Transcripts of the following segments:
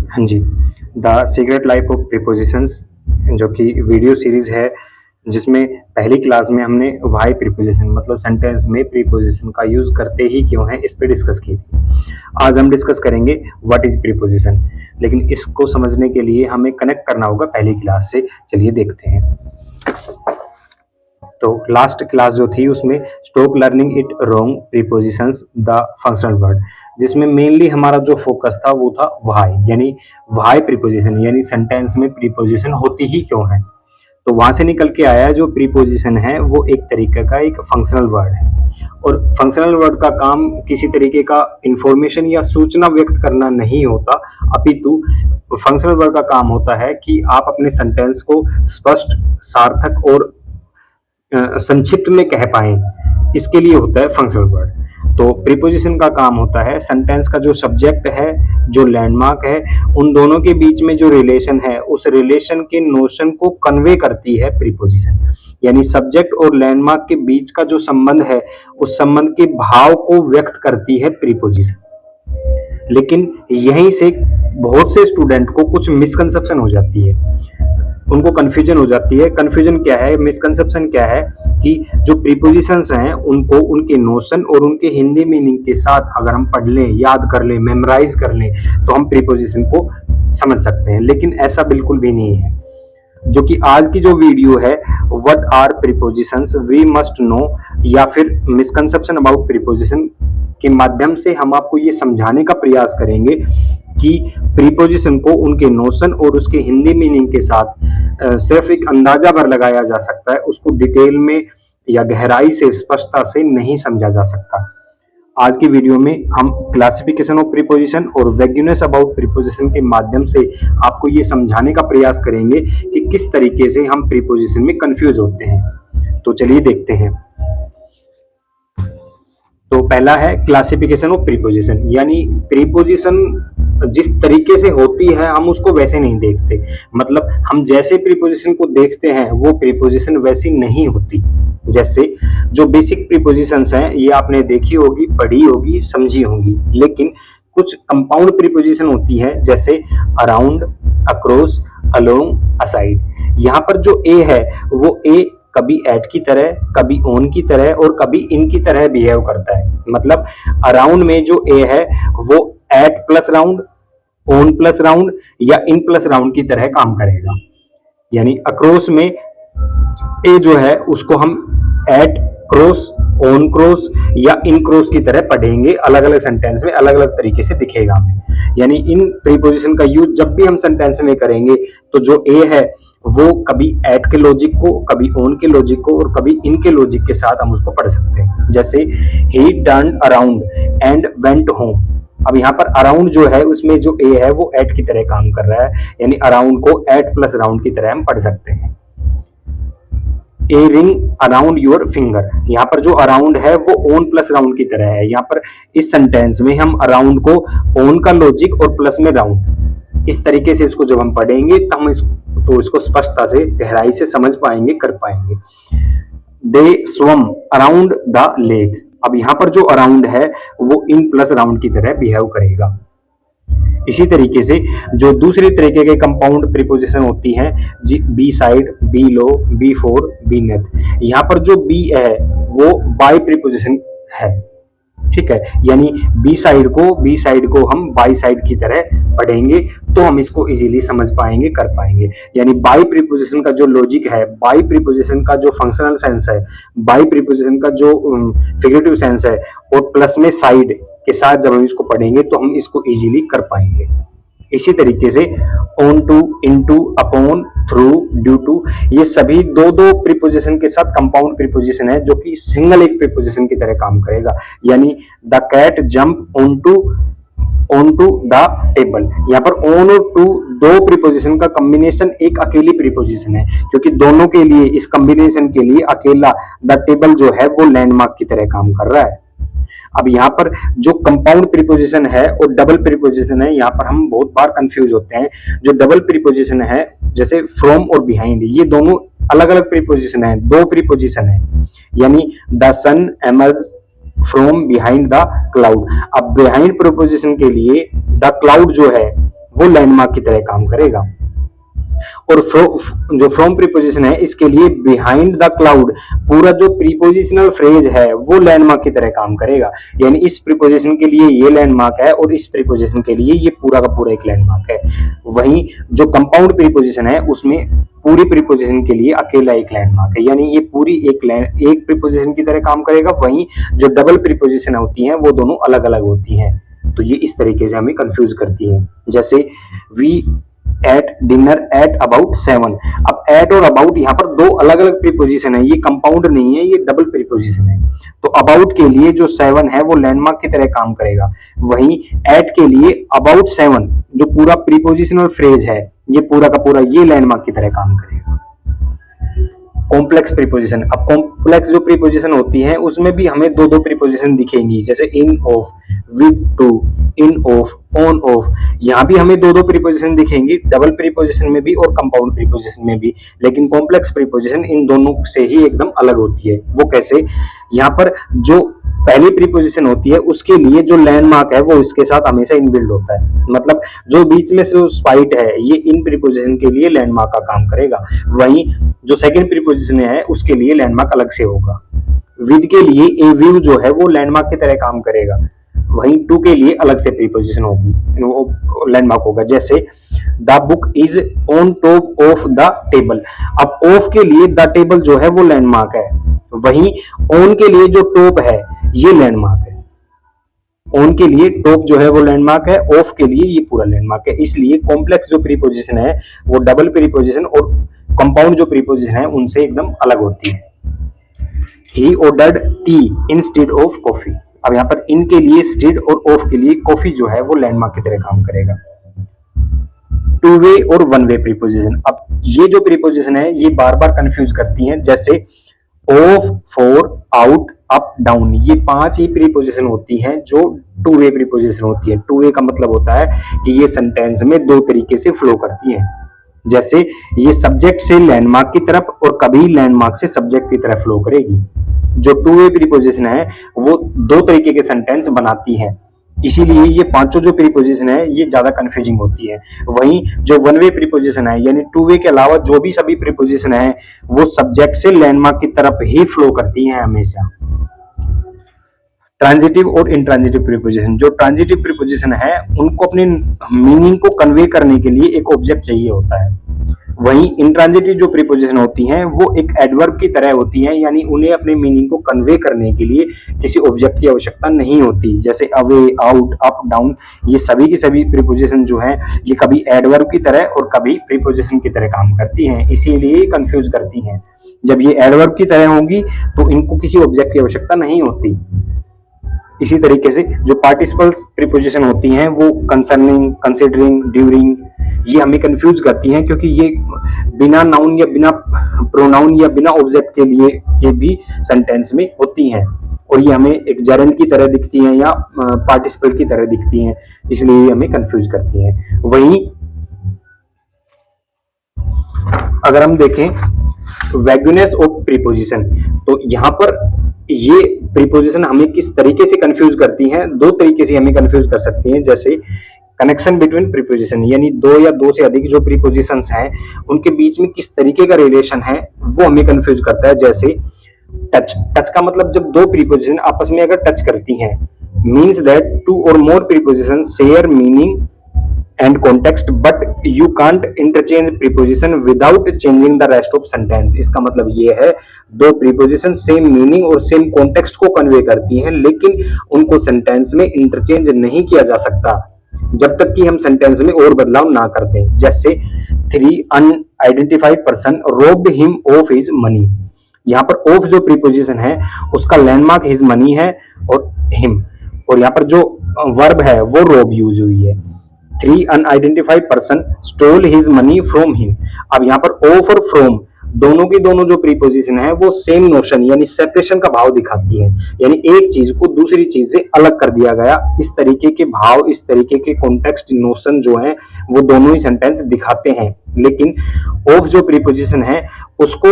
हाँ जी, the secret life of prepositions जो कि वीडियो सीरीज है, जिसमें पहली क्लास में हमने व्हाई प्रीपोजिशन मतलब सेंटेंस में प्रीपोजिशन का यूज करते ही क्यों है इस पे डिस्कस की थी। आज हम डिस्कस करेंगे व्हाट इज प्रीपोजिशन, लेकिन इसको समझने के लिए हमें कनेक्ट करना होगा पहली क्लास से। चलिए देखते हैं। तो लास्ट क्लास जो थी उसमें stop learning it wrong prepositions the functional word, जिसमें मेनली हमारा जो फोकस था वो था व्हाई, यानी व्हाई प्रीपोजिशन, यानी सेंटेंस में प्रीपोजिशन होती ही क्यों है। तो वहां से निकल के आया जो प्रीपोजिशन है वो एक तरीके का एक फंक्शनल वर्ड है, और फंक्शनल वर्ड का काम किसी तरीके का इंफॉर्मेशन या सूचना व्यक्त करना नहीं होता, अपितु फंक्शनल वर्ड का काम होता है कि आप अपने सेंटेंस को स्पष्ट, सार्थक और संक्षिप्त में कह पाए, इसके लिए होता है फंक्शनल वर्ड। तो प्रीपोजिशन का काम होता है सेंटेंस का जो सब्जेक्ट है, जो लैंडमार्क है, उन दोनों के बीच में जो रिलेशन है उस रिलेशन के नोशन को कन्वे करती है प्रीपोजिशन, यानी सब्जेक्ट और लैंडमार्क के बीच का जो संबंध है उस संबंध के भाव को व्यक्त करती है प्रीपोजिशन। लेकिन यहीं से बहुत से स्टूडेंट को कुछ मिसकंसेप्शन हो जाती है, उनको कंफ्यूजन हो जाती है। कंफ्यूजन क्या है, मिसकंसेप्शन क्या है कि जो प्रीपोजिशंस हैं उनको उनके नोशन और उनके हिंदी मीनिंग के साथ अगर हम पढ़ लें, याद कर लें, मेमोराइज कर लें तो हम प्रीपोजिशन को समझ सकते हैं, लेकिन ऐसा बिल्कुल भी नहीं है। जो कि आज की जो वीडियो है what are prepositions we must know, या फिर मिसकंसेप्शन अबाउट प्रीपोजिशन के माध्यम से हम आपको ये समझाने का प्रयास करेंगे कि प्रीपोजिशन को उनके नोशन और उसके हिंदी मीनिंग के साथ सिर्फ एक अंदाजा भर लगाया जा सकता है, उसको डिटेल में या गहराई से, स्पष्टता से नहीं समझा जा सकता। आज की वीडियो में हम क्लासिफिकेशन ऑफ प्रीपोजिशन और वैग्यूनेस अबाउट प्रीपोजिशन के माध्यम से आपको ये समझाने का प्रयास करेंगे कि किस तरीके से हम प्रीपोजिशन में कंफ्यूज होते हैं। तो चलिए देखते हैं। तो पहला है क्लासिफिकेशन ऑफ प्रीपोजिशन, यानी प्रीपोजिशन जिस तरीके से होती है हम उसको वैसे नहीं देखते, मतलब हम जैसे प्रीपोजिशन को देखते हैं वो प्रीपोजिशन वैसी नहीं होती। जैसे जो बेसिक प्रीपोजिशंस हैं ये आपने देखी होगी, पढ़ी होगी, समझी होगी, लेकिन कुछ कंपाउंड प्रीपोजिशन होती है जैसे अराउंड, अक्रॉस, अलोंग, असाइड। यहाँ पर जो ए है वो ए कभी एट की तरह, कभी ऑन की तरह और कभी इन की तरह बिहेव करता है। मतलब अराउंड में जो ए है वो at plus round, on plus round या इन प्लस राउंड की तरह काम करेगा। यानी अक्रॉस में ए जो है उसको हम एट क्रॉस, ऑन क्रॉस या इन क्रॉस की तरह पढ़ेंगे, अलग अलग सेंटेंस में अलग अलग तरीके से दिखेगा हमें। यानी इन प्रीपोजिशन का यूज जब भी हम सेंटेंस में करेंगे तो जो ए है वो कभी एट के लॉजिक को, कभी ऑन के लॉजिक को और कभी इन के लॉजिक के साथ हम उसको पढ़ सकते हैं। जैसे ही turned around and went home. अब यहाँ पर अराउंड जो है उसमें जो ए है वो एट की तरह काम कर रहा है, यानी अराउंड को एट प्लस राउंड की तरह हम पढ़ सकते हैं। A ring around your finger, यहाँ पर जो अराउंड है वो ऑन प्लस राउंड की तरह है। यहाँ पर इस सेंटेंस में हम अराउंड को ऑन का लॉजिक और प्लस में राउंड, इस तरीके से इसको जब हम पढ़ेंगे तो हम इसको स्पष्टता से, गहराई से समझ पाएंगे, कर पाएंगे। दे स्वम अराउंड द लेक। अब यहाँ पर जो अराउंड है वो इन प्लस राउंड की तरह बिहेव करेगा। इसी तरीके से जो दूसरी तरीके के कंपाउंड प्रीपोजिशन होती हैं, बी साइड, बी लो, बी फोर, बी नेथ। यहाँ पर जो बी है वो बाई प्रीपोजिशन है, ठीक है, यानी बी साइड को हम बाई साइड की तरह पढ़ेंगे तो हम इसको इजीली समझ पाएंगे, कर पाएंगे। यानी बाई प्रीपोजिशन का जो लॉजिक है, बाई प्रीपोजिशन का जो फंक्शनल सेंस है, बाई प्रीपोजिशन का जो फिगरेटिव सेंस है और प्लस में साइड के साथ जब हम इसको पढ़ेंगे तो हम इसको इजीली कर पाएंगे। इसी तरीके से onto, into, upon, through, due to, ये सभी दो दो प्रीपोजिशन के साथ कंपाउंड प्रीपोजिशन है जो कि सिंगल एक प्रीपोजिशन की तरह काम करेगा। यानी the cat jump onto the table. यहाँ पर ऑन और टू दो प्रीपोजिशन का कॉम्बिनेशन एक अकेली प्रीपोजिशन है, क्योंकि दोनों के लिए, इस कॉम्बिनेशन के लिए अकेला द टेबल जो है वो लैंडमार्क की तरह काम कर रहा है। अब यहाँ पर जो कंपाउंड प्रीपोजिशन है और डबल प्रीपोजिशन है, यहाँ पर हम बहुत बार कंफ्यूज होते हैं। जो डबल प्रीपोजिशन है जैसे फ्रॉम और बिहाइंड, ये दोनों अलग अलग प्रीपोजिशन है, दो प्रीपोजिशन है। यानी the sun emerge from behind the cloud. अब बिहाइंड प्रीपोजिशन के लिए द क्लाउड जो है वो लैंडमार्क की तरह काम करेगा। और जो फ्रॉम प्रीपोजिशन है इसके लिए बिहाइंड द क्लाउड पूरा जो प्रीपोजिशनल फ्रेज है वो लैंडमार्क की तरह काम करेगा। यानी इस प्रीपोजिशन के लिए ये लैंडमार्क है और इस प्रीपोजिशन के लिए ये पूरा का पूरा एक लैंडमार्क है। वहीं जो कंपाउंड प्रीपोजिशन है उसमें पूरी प्रीपोजिशन के लिए अकेला एक लैंडमार्क है, यानी ये पूरी एक प्रीपोजिशन की तरह काम करेगा। वहीं जो डबल प्रीपोजिशन होती हैं वो दोनों अलग अलग होती हैं, तो ये इस तरीके से हमें कंफ्यूज करती है। जैसे we ate dinner at about 7। अब एट और अबाउट यहाँ पर दो अलग अलग प्रीपोजिशन है, ये कंपाउंड नहीं है, ये डबल प्रीपोजिशन है। तो अबाउट के लिए जो 7 है वो लैंडमार्क की तरह काम करेगा। वहीं एट के लिए अबाउट 7 जो पूरा प्रीपोजिशनल फ्रेज है ये पूरा का पूरा ये लैंडमार्क की तरह काम करेगा। कॉम्प्लेक्स प्रीपोजिशन, अब कॉम्प्लेक्स जो प्रीपोजिशन होती है उसमें भी हमें दो दो प्रीपोजिशन दिखेंगी, जैसे in of, with to, in of, on of. यहाँ भी हमें दो दो प्रीपोजिशन दिखेंगी, डबल प्रीपोजिशन में भी और कंपाउंड प्रीपोजिशन में भी। लेकिन कॉम्प्लेक्स प्रीपोजिशन इन दोनों से ही एकदम अलग होती है। वो कैसे? यहाँ पर जो पहली प्रीपोजिशन होती है उसके लिए जो लैंडमार्क है वो इसके साथ हमेशा इनबिल्ड होता है, मतलब जो बीच में से स्पाइट है ये इन प्रीपोजिशन के लिए लैंडमार्क का काम करेगा। वहीं जो सेकंड प्रीपोजिशन है उसके लिए लैंडमार्क अलग से होगा। विद के लिए ए व्यू जो है वो लैंडमार्क की तरह काम करेगा, वहीं टू के लिए अलग से प्रीपोजिशन होगी, लैंडमार्क होगा। जैसे the book is on top of the table. अब ऑफ के लिए द टेबल जो है वो लैंडमार्क है, वहीं ऑन के लिए जो टॉप है ये लैंडमार्क है। ऑन के लिए टॉप जो है वो लैंडमार्क है, ऑफ के लिए ये पूरा लैंडमार्क है। इसलिए कॉम्प्लेक्स जो प्रीपोजिशन है वो डबल प्रीपोजिशन और कंपाउंड जो प्रीपोजिशन है उनसे एकदम अलग होती है। He ordered T instead of coffee. अब यहाँ पर इन के लिए स्टेड और ऑफ के लिए कॉफी जो है वो लैंडमार्क की तरह काम करेगा। टू वे और वन वे प्रीपोजिशन, अब ये जो प्रीपोजिशन है ये बार बार कंफ्यूज करती हैं। जैसे of, for, out, up, down, ये 5 ही प्रीपोजिशन होती हैं जो टू वे प्रीपोजिशन होती है। टू वे का मतलब होता है कि ये सेंटेंस में दो तरीके से फ्लो करती है। जैसे ये सब्जेक्ट से लैंडमार्क की तरफ और कभी लैंडमार्क से सब्जेक्ट की तरफ फ्लो करेगी। जो टू वे प्रीपोजिशन है वो दो तरीके के सेंटेंस बनाती है, इसीलिए ये पांचों जो प्रीपोजिशन है ये ज्यादा कंफ्यूजिंग होती है। वहीं जो वन वे प्रीपोजिशन है यानी टू वे के अलावा जो भी सभी प्रीपोजिशन है वो सब्जेक्ट से लैंडमार्क की तरफ ही फ्लो करती हैं हमेशा। ट्रांजिटिव और इंट्रांजिटिव प्रीपोजिशन, जो ट्रांजिटिव प्रीपोजिशन है उनको अपने मीनिंग को कन्वे करने के लिए एक ऑब्जेक्ट चाहिए होता है। वहीं इंट्रांजिटिव जो प्रीपोजिशन होती हैं वो एक एडवर्ब की तरह होती हैं, यानी उन्हें अपने मीनिंग को कन्वे करने के लिए किसी ऑब्जेक्ट की आवश्यकता नहीं होती। जैसे अवे, आउट, अप, डाउन, ये सभी की सभी प्रीपोजिशन जो हैं ये कभी एडवर्ब की तरह और कभी प्रीपोजिशन की तरह काम करती हैं, इसीलिए कंफ्यूज करती हैं। जब ये एडवर्ब की तरह होंगी तो इनको किसी ऑब्जेक्ट की आवश्यकता नहीं होती। इसी तरीके से जो पार्टिसिपल्स प्रीपोजिशन होती हैं वो कंसर्निंग, कंसिडरिंग, ड्यूरिंग, ये हमें कंफ्यूज करती हैं क्योंकि ये बिना नाउन या बिना प्रोनाउन या बिना ऑब्जेक्ट के लिए ये भी सेंटेंस में होती हैं और ये हमें एक जेरेंड की तरह दिखती हैं या पार्टिसिपल की तरह दिखती हैं, इसलिए ये हमें कंफ्यूज करती हैं। वहीं अगर हम देखें वैगुनेस ऑफ प्रीपोजिशन, तो यहाँ पर ये प्रीपोजिशन हमें किस तरीके से कंफ्यूज करती हैं? दो तरीके से हमें कंफ्यूज कर सकती हैं। जैसे कनेक्शन बिटवीन प्रीपोजिशन, यानी दो या दो से अधिक जो प्रीपोजिशंस हैं उनके बीच में किस तरीके का रिलेशन है वो हमें कंफ्यूज करता है। जैसे टच, टच का मतलब जब दो प्रीपोजिशन आपस में अगर टच करती हैं, मीन्स दैट टू और more preposition share meaning and context but you can't interchange preposition without changing the rest of sentence। इसका मतलब ये है दो प्रीपोजिशन सेम मीनिंग और सेम कॉन्टेक्स्ट को कन्वे करती हैं लेकिन उनको सेंटेंस में इंटरचेंज नहीं किया जा सकता जब तक कि हम सेंटेंस में और बदलाव ना कर दें। जैसे 3 unidentified person robed him of his money, यहाँ पर ऑफ जो प्रीपोजिशन है उसका लैंडमार्क हिज मनी है और हिम, और यहाँ पर जो वर्ब है वो रोब यूज हुई है। 3 unidentified person stole his money from him. अब यहाँ पर ऑफ और फ्रॉम दोनों की दोनों जो प्रीपोजिशन है वो सेम नोशन यानी सेपरेशन का भाव दिखाती है, यानी एक चीज को दूसरी चीज से अलग कर दिया गया। इस तरीके के भाव, इस तरीके के कॉन्टेक्स्ट नोशन जो है वो दोनों ही सेंटेंस दिखाते हैं, लेकिन ऑफ जो प्रीपोजिशन है उसको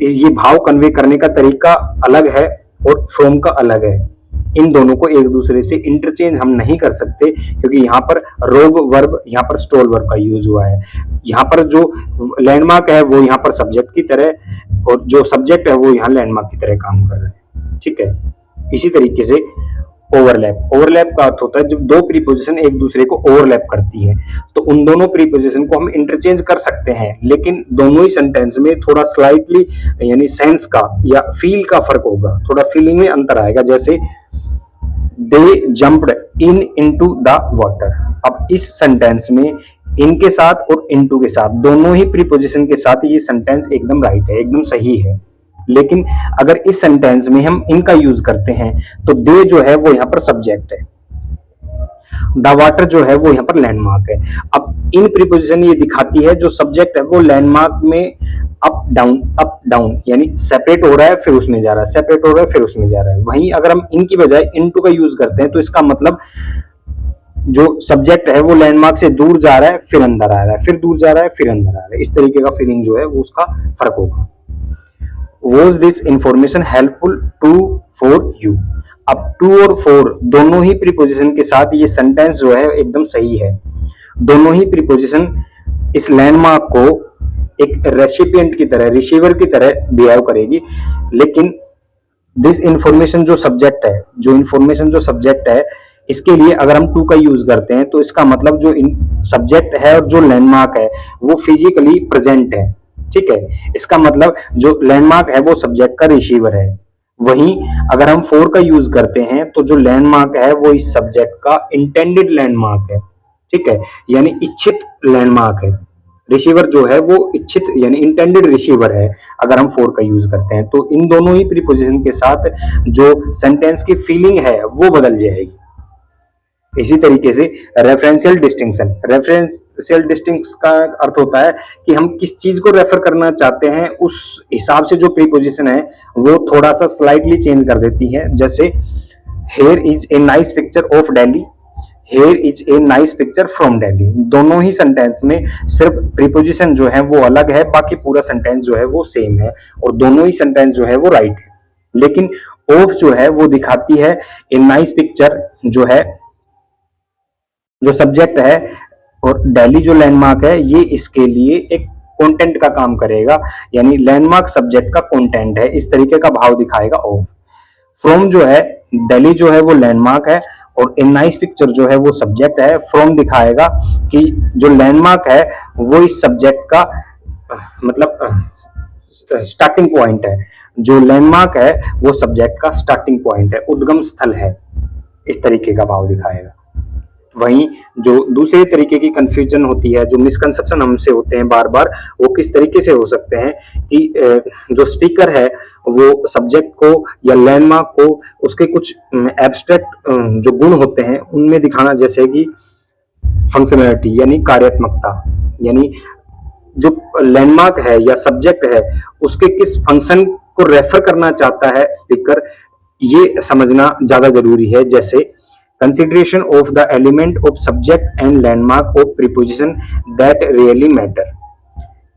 ये भाव कन्वे करने का तरीका अलग है और फ्रॉम का अलग है। इन दोनों को एक दूसरे से इंटरचेंज हम नहीं कर सकते, क्योंकि यहाँ पर रोब वर्ब, यहाँ पर स्टोल वर्ब का यूज हुआ है। यहाँ पर जो लैंडमार्क है वो यहाँ पर सब्जेक्ट की तरह, और जो सब्जेक्ट है वो यहाँ लैंडमार्क की तरह काम कर रहा है। ठीक है, इसी तरीके से ओवरलैप, ओवरलैप का अर्थ होता है जब दो प्रीपोजिशन एक दूसरे को ओवरलैप करती है, तो उन दोनों प्रीपोजिशन को हम इंटरचेंज कर सकते हैं, लेकिन दोनों ही सेंटेंस में थोड़ा स्लाइटली यानी सेंस का या फील का फर्क होगा, थोड़ा फीलिंग में अंतर आएगा। जैसे they jumped in into the water, अब इस सेंटेंस में इन के साथ और इनटू के साथ, दोनों ही प्रीपोजिशन के साथ ये सेंटेंस एकदम राइट है, एकदम सही है। लेकिन अगर इस सेंटेंस में हम इनका यूज करते हैं तो दे जो है वो यहाँ पर सब्जेक्ट है, द वाटर जो है वो यहाँ पर लैंडमार्क है। अब इन प्रीपोजिशन ये दिखाती है जो सब्जेक्ट है वो लैंडमार्क में अप डाउन यानी सेपरेट हो रहा है फिर उसमें जा रहा है, सेपरेट हो रहा है फिर उसमें जा रहा है। वहीं अगर हम इनकी बजाय इनटू का यूज करते हैं तो इसका मतलब जो सब्जेक्ट है वो लैंडमार्क से दूर जा रहा है फिर अंदर आ रहा है, फिर दूर जा रहा है फिर अंदर आ रहा है। इस तरीके का फीलिंग जो है वो उसका फर्क होगा। Was this information helpful to for you? अब to और for दोनों ही प्रीपोजिशन के साथ ये सेंटेंस जो है एकदम सही है। दोनों ही प्रीपोजिशन इस लैंडमार्क को एक रेसिपिएंट की तरह, रिसीवर की तरह बिहेव करेगी, लेकिन दिस इंफॉर्मेशन जो सब्जेक्ट है, जो इंफॉर्मेशन जो सब्जेक्ट है, इसके लिए अगर हम टू का यूज करते हैं तो इसका मतलब जो सब्जेक्ट है और जो लैंडमार्क है वो फिजिकली प्रेजेंट है। ठीक है, इसका मतलब जो लैंडमार्क है वो सब्जेक्ट का रिसीवर है। वहीं अगर हम फोर का यूज करते हैं तो जो लैंडमार्क है वो इस सब्जेक्ट का इंटेंडेड लैंडमार्क है। ठीक है, यानी इच्छित लैंडमार्क है। रिसीवर जो है वो इच्छित यानी इंटेंडेड रिसीवर है अगर हम फोर का यूज करते हैं। तो इन दोनों ही प्रीपोजिशन के साथ जो सेंटेंस की फीलिंग है वो बदल जाएगी। इसी तरीके से रेफरेंशियल डिस्टिंक्शन, रेफरेंशियल डिस्टिंक्शन का अर्थ होता है कि हम किस चीज को रेफर करना चाहते हैं उस हिसाब से जो प्रीपोजिशन है वो थोड़ा सा स्लाइटली चेंज कर देती है। जैसे here is a nice picture of Delhi, here is a nice picture from Delhi. दोनों ही सेंटेंस में सिर्फ प्रीपोजिशन जो है वो अलग है, बाकी पूरा सेंटेंस जो है वो सेम है और दोनों ही सेंटेंस जो है वो राइट है। लेकिन ऑफ जो है वो दिखाती है ए नाइस पिक्चर जो है, जो सब्जेक्ट है, और दिल्ली जो लैंडमार्क है ये इसके लिए एक कंटेंट का काम करेगा, यानी लैंडमार्क सब्जेक्ट का कंटेंट है, इस तरीके का भाव दिखाएगा ऑफ। फ्रॉम जो है, दिल्ली जो है वो लैंडमार्क है और ए नाइस पिक्चर जो है वो सब्जेक्ट है। फ्रॉम दिखाएगा कि जो लैंडमार्क है वो इस सब्जेक्ट का मतलब स्टार्टिंग पॉइंट है, जो लैंडमार्क है वो सब्जेक्ट का स्टार्टिंग पॉइंट है, उद्गम स्थल है, इस तरीके का भाव दिखाएगा। वहीं जो दूसरे तरीके की कंफ्यूजन होती है, जो मिसकंसेप्शन हमसे होते हैं बार बार, वो किस तरीके से हो सकते हैं कि जो स्पीकर है वो सब्जेक्ट को या लैंडमार्क को उसके कुछ एब्स्ट्रैक्ट जो गुण होते हैं उनमें दिखाना, जैसे कि फंक्शनैलिटी यानी कार्यात्मकता, यानी जो लैंडमार्क है या सब्जेक्ट है उसके किस फंक्शन को रेफर करना चाहता है स्पीकर, ये समझना ज्यादा जरूरी है। जैसे consideration of the element of subject and landmark of preposition that really matter,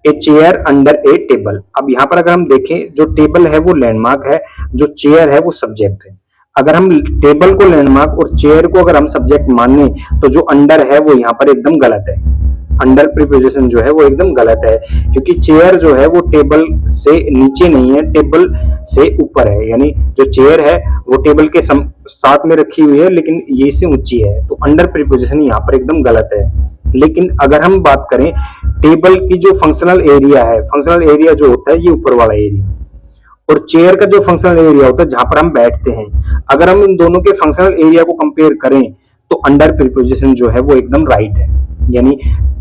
a chair under a table। अब यहाँ पर अगर हम देखें, जो टेबल है वो लैंडमार्क है, जो चेयर है वो सब्जेक्ट है। अगर हम टेबल को लैंडमार्क और चेयर को अगर हम सब्जेक्ट माने तो जो अंडर है वो यहाँ पर एकदम गलत है। अंडर प्रीपोजिशन जो है वो एकदम गलत है, क्योंकि चेयर जो है वो टेबल से नीचे नहीं है, टेबल से ऊपर है। यानी जो चेयर है वो टेबल के साथ में रखी हुई है लेकिन ये से ऊंची है, तो अंडर प्रीपोजिशन यहाँ पर एकदम गलत है। लेकिन अगर हम बात करें टेबल की जो फंक्शनल एरिया है, फंक्शनल एरिया जो होता है ये ऊपर वाला एरिया, और चेयर का जो फंक्शनल एरिया होता है जहां पर हम बैठते हैं, अगर हम इन दोनों के फंक्शनल एरिया को कंपेयर करें तो अंडर प्रीपोजिशन जो है वो एकदम राइट है। यानी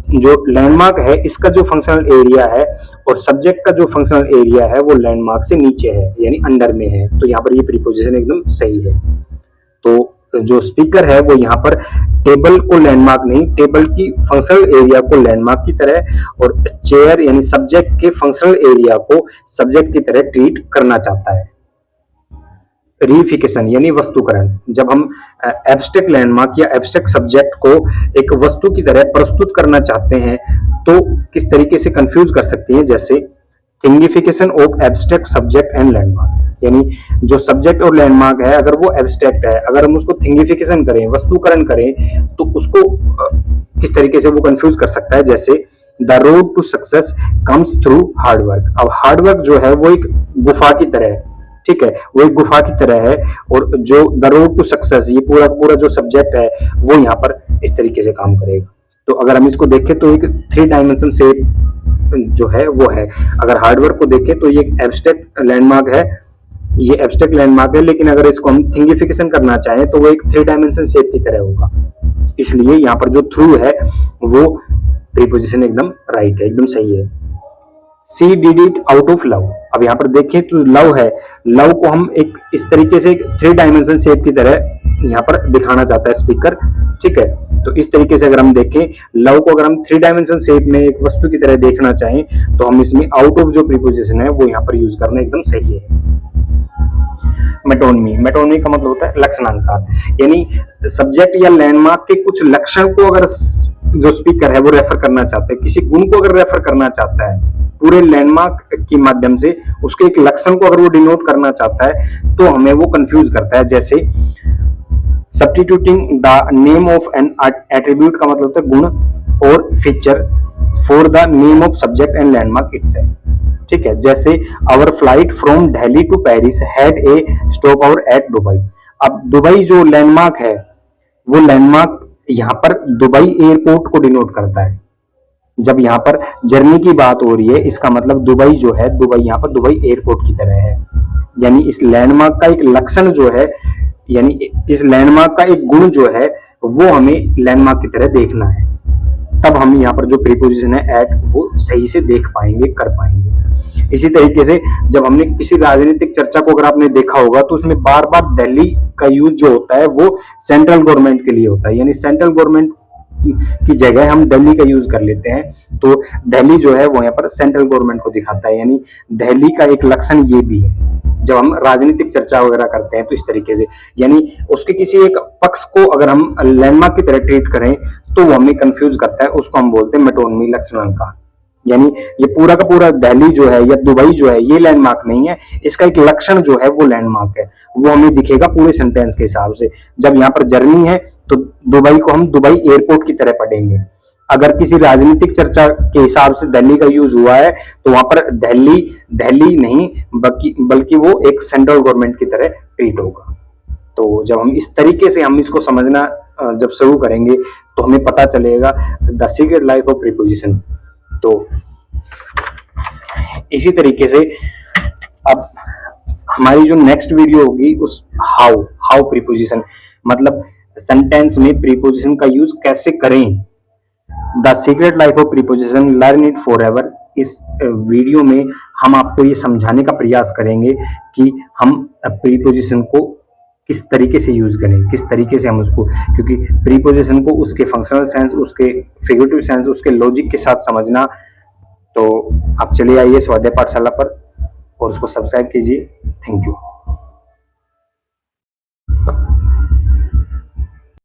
जो लैंडमार्क है इसका जो फंक्शनल एरिया है और सब्जेक्ट का जो फंक्शनल एरिया है वो लैंडमार्क से नीचे है, यानी अंडर में है, तो यहाँ पर ये प्रीपोजिशन एकदम सही है। तो जो स्पीकर है वो यहाँ पर टेबल को लैंडमार्क नहीं, टेबल की फंक्शनल एरिया को लैंडमार्क की तरह और चेयर यानी सब्जेक्ट के फंक्शनल एरिया को सब्जेक्ट की तरह ट्रीट करना चाहता है। रीफिकेशन यानी वस्तुकरण, जब हम एब्स्ट्रैक्ट लैंडमार्क या एब्स्ट्रैक्ट सब्जेक्ट को एक वस्तु की तरह प्रस्तुत करना चाहते हैं तो किस तरीके से कंफ्यूज कर सकती है। जैसे thingification of abstract subject and landmark, यानी जो सब्जेक्ट और लैंडमार्क है अगर वो एब्स्ट्रैक्ट है, अगर हम उसको थिंगिफिकेशन करें, वस्तुकरण करें, तो उसको किस तरीके से वो कंफ्यूज कर सकता है। जैसे the road to success comes through hard work. अब हार्ड वर्क जो है वो एक गुफा की तरह है, ठीक है, वो एक गुफा की तरह है, और जो द रोड टू सक्सेस ये पूरा पूरा जो सब्जेक्ट है वो यहाँ पर इस तरीके से काम करेगा। तो अगर हम इसको देखें तो एक 3 डायमेंशन शेप जो है वो है। अगर हार्डवर्क को देखें तो ये एक एब्स्ट्रैक्ट लैंडमार्क है, ये एब्स्ट्रैक्ट लैंडमार्क है, लेकिन अगर इसको हम थिंगिफिकेशन करना चाहें तो वो एक 3 डायमेंशन शेप की तरह होगा। इसलिए यहाँ पर जो थ्रू है वो प्रीपोजिशन एकदम राइट है, एकदम सही है। She did it out of love. अब यहाँ पर देखें तो लव है, लव को हम एक इस तरीके से 3 डायमेंशन शेप की तरह यहाँ पर दिखाना चाहता है स्पीकर, ठीक है। तो इस तरीके से अगर हम देखें लव को, अगर हम 3 डायमेंशन शेप में एक वस्तु की तरह देखना चाहें तो हम इसमें आउट ऑफ जो प्रीपोजिशन है वो यहाँ पर यूज करना एकदम सही है। मेटोनमी, मेटोनमी का मतलब होता है लक्षणांकार, यानी सब्जेक्ट या लैंडमार्क के कुछ लक्षण को अगर जो स्पीकर है वो रेफर करना चाहता है, किसी गुण को अगर रेफर करना चाहता है पूरे लैंडमार्क के माध्यम से, उसके एक लक्षण को अगर वो डिनोट करना चाहता है तो हमें वो कंफ्यूज करता है। जैसे substituting the name of an attribute का मतलब होता है गुण और feature for the name of subject and landmark itself, ठीक है। जैसे our flight from Delhi to Paris had a stopover at Dubai. अब दुबई जो लैंडमार्क है वो लैंडमार्क यहाँ पर दुबई एयरपोर्ट को डिनोट करता है। जब यहाँ पर जर्नी की बात हो रही है इसका मतलब दुबई जो है, दुबई यहाँ पर दुबई एयरपोर्ट की तरह है, यानी इस लैंडमार्क का एक लक्षण जो है, यानी इस लैंडमार्क का एक गुण जो है वो हमें लैंडमार्क की तरह देखना है, तब हम यहाँ पर जो प्रीपोजिशन है एट वो सही से देख पाएंगे, कर पाएंगे। इसी तरीके से जब हमने किसी राजनीतिक चर्चा को अगर आपने देखा होगा तो उसमें बार बार दिल्ली का यूज जो होता है वो सेंट्रल गवर्नमेंट के लिए होता है, यानी सेंट्रल गवर्नमेंट की जगह हम दिल्ली का यूज कर लेते हैं, तो दिल्ली जो है वो यहाँ पर सेंट्रल गवर्नमेंट को दिखाता है, यानी दिल्ली का एक लक्षण ये भी है। जब हम राजनीतिक चर्चा वगैरह करते हैं तो इस तरीके से, यानी उसके किसी एक पक्ष को अगर हम लैंडमार्क की तरह ट्रीट करें तो वो हमें कंफ्यूज करता है, उसको हम बोलते हैं मेटोनमी लक्षणांकार। यानी ये पूरा का पूरा दिल्ली जो है या दुबई जो है ये लैंडमार्क नहीं है, इसका एक लक्षण जो है वो लैंडमार्क है, वो हमें दिखेगा पूरे सेंटेंस के हिसाब से। जब यहाँ पर जर्नी है तो दुबई को हम दुबई एयरपोर्ट की तरह पढ़ेंगे। अगर किसी राजनीतिक चर्चा के हिसाब से दिल्ली का यूज हुआ है तो वहां पर दिल्ली दिल्ली नहीं बल्कि वो एक सेंट्रल गवर्नमेंट की तरह ट्रीट होगा। तो जब हम इस तरीके से हम इसको समझना जब शुरू करेंगे तो हमें पता चलेगा the secret life of preposition. तो इसी तरीके से अब हमारी जो नेक्स्ट वीडियो होगी उस हाउ प्रीपोजिशन, मतलब सेंटेंस में प्रीपोजिशन का यूज कैसे करें, the secret life of preposition learn it for ever. इस वीडियो में हम आपको ये समझाने का प्रयास करेंगे कि हम प्रीपोजिशन को किस तरीके से यूज करें, किस तरीके से हम उसको, क्योंकि प्रीपोजिशन को उसके फंक्शनल सेंस, उसके फिगरेटिव सेंस, उसके लॉजिक के साथ समझना। तो आप चले आइए स्वाध्याय पाठशाला पर और उसको सब्सक्राइब कीजिए। Thank you.